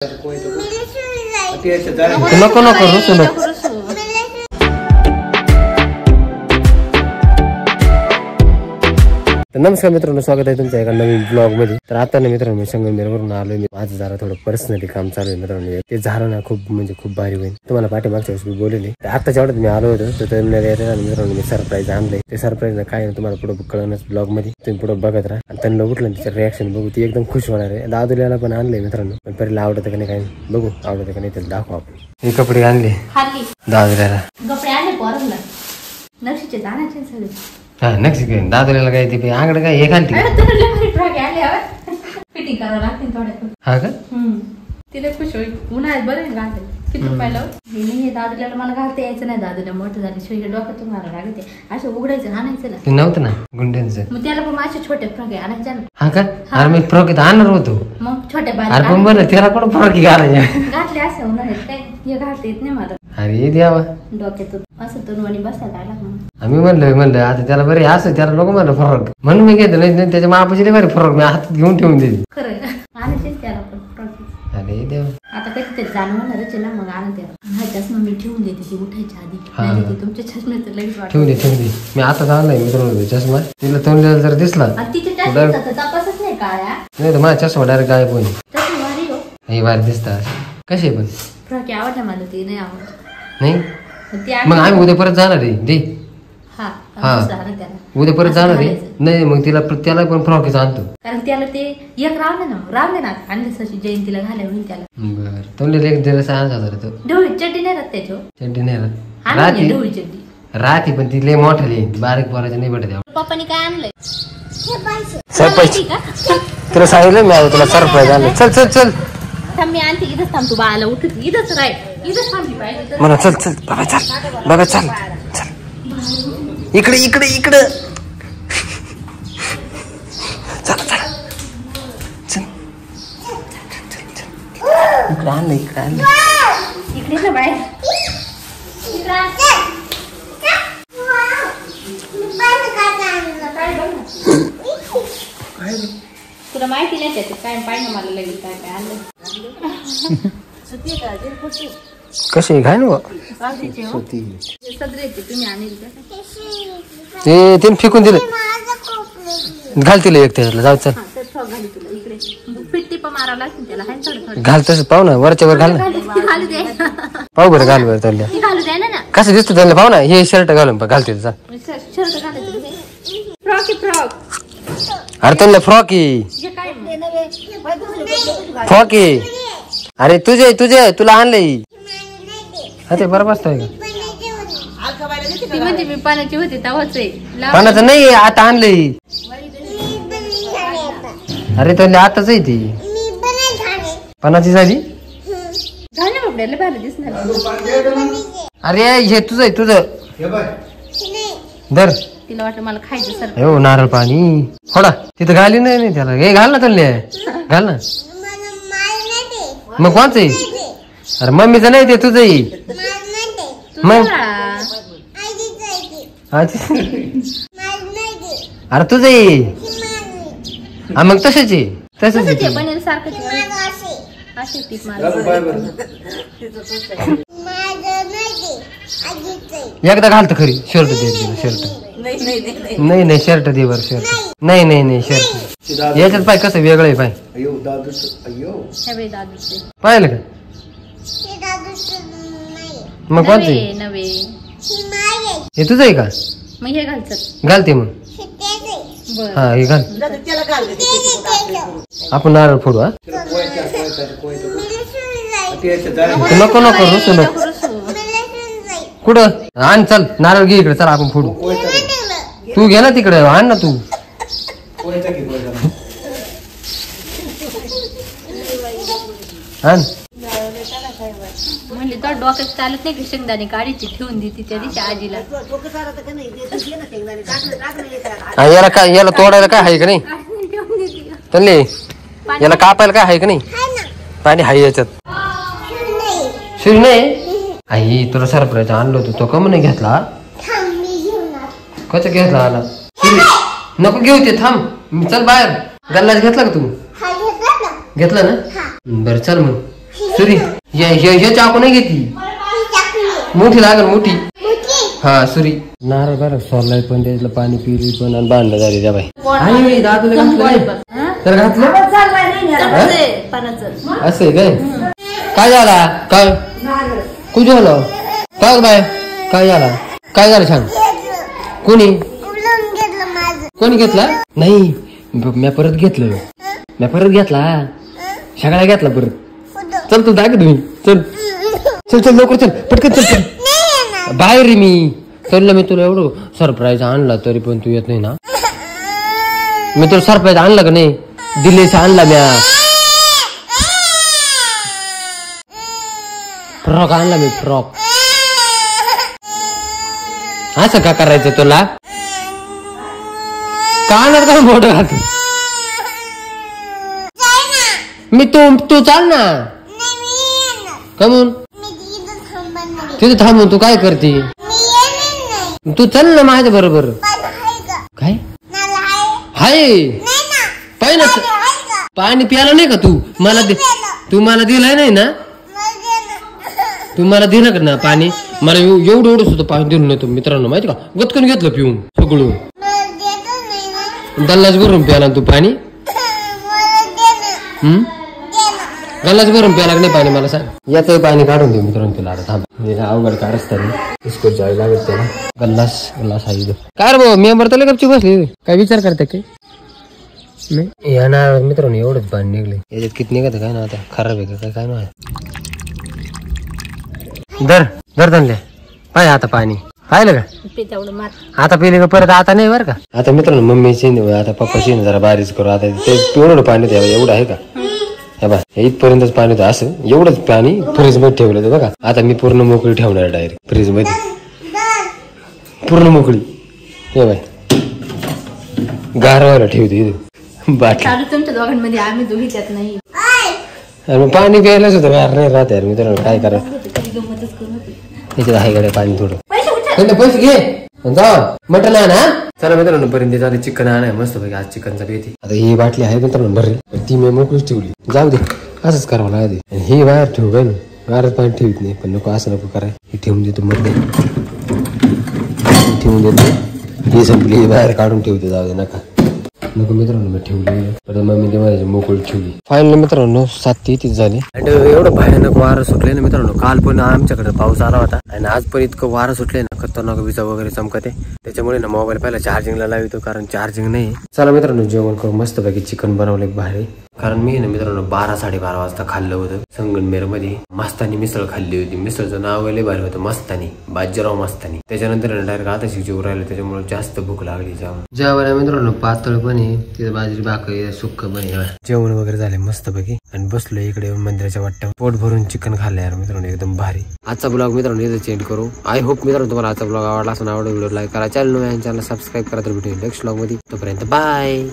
नको नको रुसू नको. तर नमस्कार मित्रांनो, स्वागत आहे तुमच्या एका नवीन ब्लॉग मध्ये. तर आता ना मित्रांनो, मी संगमनेरवरून आलोय. मी माझं जरा थोडं पर्सनली काम चालू आहे मित्रांनो. ते झालं ना खूप म्हणजे खूप भारी होईल. तुम्हाला पाठीमागच्या वेळेस मी बोलले. तर आता जेवढ्यात मी आलो होतो तर मित्रांनो मी सरप्राईज आणलंय. ते सरप्राईज ना काय तुम्हाला पुढे कळणच ब्लॉग मध्ये. तुम्ही पुढे बघत राहा आणि त्यांना उठलं त्याचं रिॲक्शन बघू. ती एकदम खुश होणार आहे. दादुल्याला पण आणलंय मित्रांनो, पण पहिला आवडतं का नाही काय बघू. आवडतं का नाही त्याला दाखवू आपण. हे कपडे आणले दादुल्याला. कपडे आणले पोरांना नक्षीचे दाण्याचे सगळे. हा नक्की काय दादुल्याला काय ते आंगड काय हे घालते फिटिंग करावं लागते थोड्या. हा का तिला खुश होईल. उन्हाळ्यात बरं घालते. किती रुपयाला हे दादुल्याला मला घालता यायचं नाही. दादुला मोठं झालं शिवाय डोक्यातून मारा लागते. असं उघडायचं आणायचं ना. ते नव्हतं ना गुंड्यांचं. मग त्याला पण माझे छोटे फ्रॉक आणायचे ना. हा का अरे मी फ्रॉक आणणार होतो. मग छोट्या अरे पण बरं त्याला कोण फ्रॉक घालायचे घातले असं उन्हाळ्यात काय हे घालता येत नाही मला. अरे द्यावा डोक्यातून असं तरुणी बसायला आला म्हणून आम्ही म्हणलं आता त्याला बरे असं त्याला नको म्हणलं फरक म्हणून मी घेतो. नाही त्याच्या मापाची बरे फरक मी हातात घेऊन ठेवून देते. खरं आणायचेच त्याला पण फ्रॉक. अरे देवा आता कधीतरी जाणवणारच आहे ना. मग आणते हा चष्मा मी ठेवून देते ती उठायच्या आधी. तुमच्या चष्म्याचं लगेच ठेवून दे मी आता आणलाय मित्रांनो चष्मा. तिला तोंडाला जर दिसला तपासच नाही काळ्या नाही तर माझा चष्मा डायरेक्ट गायब होईल. तशी वारी हो हे वारी दिसतात कसे पण फ्रॉक आवडला मला. ती नाही आवडत नाही. मग आम्ही उद्या परत जाणार आहे दे. हा उद्या परत जाणार आहे. नाही मग त्याला पण फ्रॉकच आणतो. कारण त्याला ते एक रावले ना आणले सशी जयंतीला घालाय होईल त्याला. बरं तोंडे एक दिवस आणला तो ढोळी चड्डी नाही राहत त्याच्यावर. चड्डी नाही राहत ढोळी चड्डी राहते पण ती लय मोठा बारीक पोराच्या नाही भेटत. पप्पानी काय आणलंय सरप्राईज तुला सांगितलं मी तुला सरप्राईज आणलं. चल चल चल मी आणते इथंच थांब. तू बाळाला उठत इथंच राय इथंच थांबली पाहिजे म्हणा. चल चल बाबा चल बाबा चल चल इकडे इकडे इकडे चल चल चल इकडे आणलं इकडे आणलं इकडे ना बाहेर. तुला माहिती नाही त्याचं काय पाहिजे मला लगेच काय काय आणलं. कशी घाय ना तुम्ही आणील ते तिने फेकून दिले. घाल तिला एक त्याला जाऊ चल घाल तसं पाहू ना वरच्या वर घाल ना. पाहू बरं घाल बरं त्याला कसं दिसतं त्याला पाहू ना. हे शर्ट घालून घालते अरे त्यांना फ्रॉक फ्रॉक अरे तुझे तुला आणलंय. अरे बरं बसतोय का म्हणजे मी पाण्याची होती तवाच पाण्याचं नाही आता आणलंय. अरे तो आताच आहे ती पानाची झाली. अरे हे तुझं आहे तुझं धर. तिला वाटलं मला खायचं सर. हो नारळ पाणी थोडा तिथं घाली नाही त्याला. हे घाल ना चालले घाल ना. मग कोणचं आहे. अरे मम्मीचं नाही ते तुझं आहे. मग अरे तुझं आहे. मग तसंच आहे तसंच बनेल सारखं. एकदा घालतं खरी शर्ट दे शर्ट. नाही शर्ट दे बरं शर्ट. नाही शर्ट याच्यात पाय कसं वेगळं आहे पाय. पाहिलं का मग कोणतं नवे हे तुझं आहे का. मग हे घालचं घालते मग. हा हे घाल आपण नारळ फोडू. हा नको नको रुसू नको. कुठं आण चल नारळ घे इकडे चल आपण फोडू. तू घे ना तिकडे आण ना तू. आण म्हणले तर डोक्यात चालत नाही की शेंगदाणे काढीची ठेवून देते त्या दिवशी आजीला. याला तोडायला काय आहे का नाही त्यांनी. याला कापायला काय आहे का नाही. पाणी हाय याच्यात शिरी नाही. आई तुला सरप्राईज आणलं होतं तो कम नाही घेतला. कसं घेतला आला नको घेऊ ते थांब चल बाहेर. गल्लाच घेतला का तू घेतला ना बरं चल मग सुरी हे चाकू नाही घेतली, मोठी लागल मोठी. हा सुरी नारळ बरं सोडलाय पण त्यातलं पाणी पिली पण आणि बांधलं झाली त्या बाई. आई दादूला घातलं तर घातलं असं काय काय झाला काय कुठे झालं काय बाय काय झाला काय झालं सांग. कोणी घेतला नाही मी परत घेतलं सगळा घेतला परत. चल तू दाखव तुम्ही चल चल चल लवकर चल पटकन चल चल बाहेर रे मी चल. मी तुला एवढं सरप्राईज आणला तरी पण तू येत नाही ना. मी तुला सरप्राईज आणला का नाही दिल्लीचा आणला म्या फ्रॉक आणला मी फ्रॉक. असं का करायचं तुला का आणणार का मोठं घालतो मी तू चाल ना कमून तिथे थांबून तू काय करते. तू चल ना माझ्या बरोबर. काय हाय पाहिजे पाणी प्यायला नाही का तू मला दिलाय नाही ना. तू मला दिलं का ना पाणी मला एवढं होतं पाणी दिलं नाही. तुम्ही मित्रांनो माहिती का गतकन घेतलं पिऊन सगळं गल्लाच भरून प्याला तू पाणी. गल्लाच भरून प्याला नाही पाणी मला सांग. याचं पाणी काढून देऊ मित्रांनो तुला आता थांब अवघड काय रस्त्याने स्कूल जावी लागत त्याला. गल्लास आहे काय रे भाऊ मेंबर तर गपची बसली काय विचार करते काय नाही येणार मित्रांनो एवढंच पाणी निघले याच्यात किती निघत काय ना आता खराब आहे का काय नाही. दर धरले पाय आता पाणी पाहिलं का आता पिले का परत आता नाही बरं का. आता मित्रांनो मम्मीची आता पप्पाची जरा बारीच करू आता ते एवढं पाणी एवढं आहे का हे बा इथपर्यंतच पाणी होतं असं एवढंच पाणी फ्रीज मध्ये ठेवलं होतं बघा. आता मी पूर्ण मोकळी ठेवणार डायरेक्ट फ्रीज मध्ये पूर्ण मोकळी हे बाय गारवायला ठेवते इथं बाटली तुमच्या दोघांमध्ये आम्ही दोघी त्यात नाही. मग पाणी प्यायलाच होतं गार नाही राहत यार मित्रांनो काय करा त्याच्यात आहे कडे पाणी थोडं पैसे घे जा मटन आणा. चला मित्रांनो पर्यंत झाले चिकन आणाय मस्त पैकी आज चिकनचा बेती. आता ही बाटली आहे मित्रांनो भरली ती मी मोकळीच ठेवली जाऊ दे असंच करावं लागते. ही बाहेर ठेवू काय ना बाहेरच पाणी ठेवत नाही पण नको असं नको कराय हे ठेवून देतो मध्ये ठेवून देतो ही संपली बाहेर काढून ठेवते जाऊ दे नका नको मित्रांनो मी ठेवली परत मम्मी ते माझी मोकळी ठेवली. फायनली मित्रांनो 7:30 झाली आणि एवढं भयानक वारं सुटले ना मित्रांनो. काल पण आमच्याकडे पाऊस आला होता आणि आज पण इतकं वारं सुटले ना खतरनाक विजा वगैरे चमकते. त्याच्यामुळे ना मोबाईल पहिला चार्जिंगला लावतो कारण चार्जिंग नाही. चला मित्रांनो जेवण करू मस्त पैकी चिकन बनवले भारी कारण मी ना मित्रांनो 12-12:30 वाजता खाल्लं होतं संगमनेर मध्ये. मस्तानी मिसळ खाल्ली होती. मिसळचं नाव लय भारी होतं मस्तानी बाजीराव मस्तानी. त्याच्यानंतर डायरेक्ट आता जेवू राहिलं त्याच्यामुळे जास्त भूक लागली जेवण मित्रांनो. पातळ पण आहे तिथे बाजरी भाकरी सुक्क पण आहे. जेवण वगैरे झाले मस्त पैकी आणि बसलो इकडे मंदिराच्या वाट्यावर पोट भरून चिकन खाल्लं यार मित्रांनो एकदम भारी. आजचा ब्लॉग मित्रांनो इथे चेंज करू. आय होप मित्रांनो तुम्हाला आजचा ब्लॉग आवडला असं आवडला व्हिडिओ लाईक करा चॅनल सबस्क्राईब करा तर भेटू नेक्स्ट ब्लॉग मध्ये. तोपर्यंत बाय.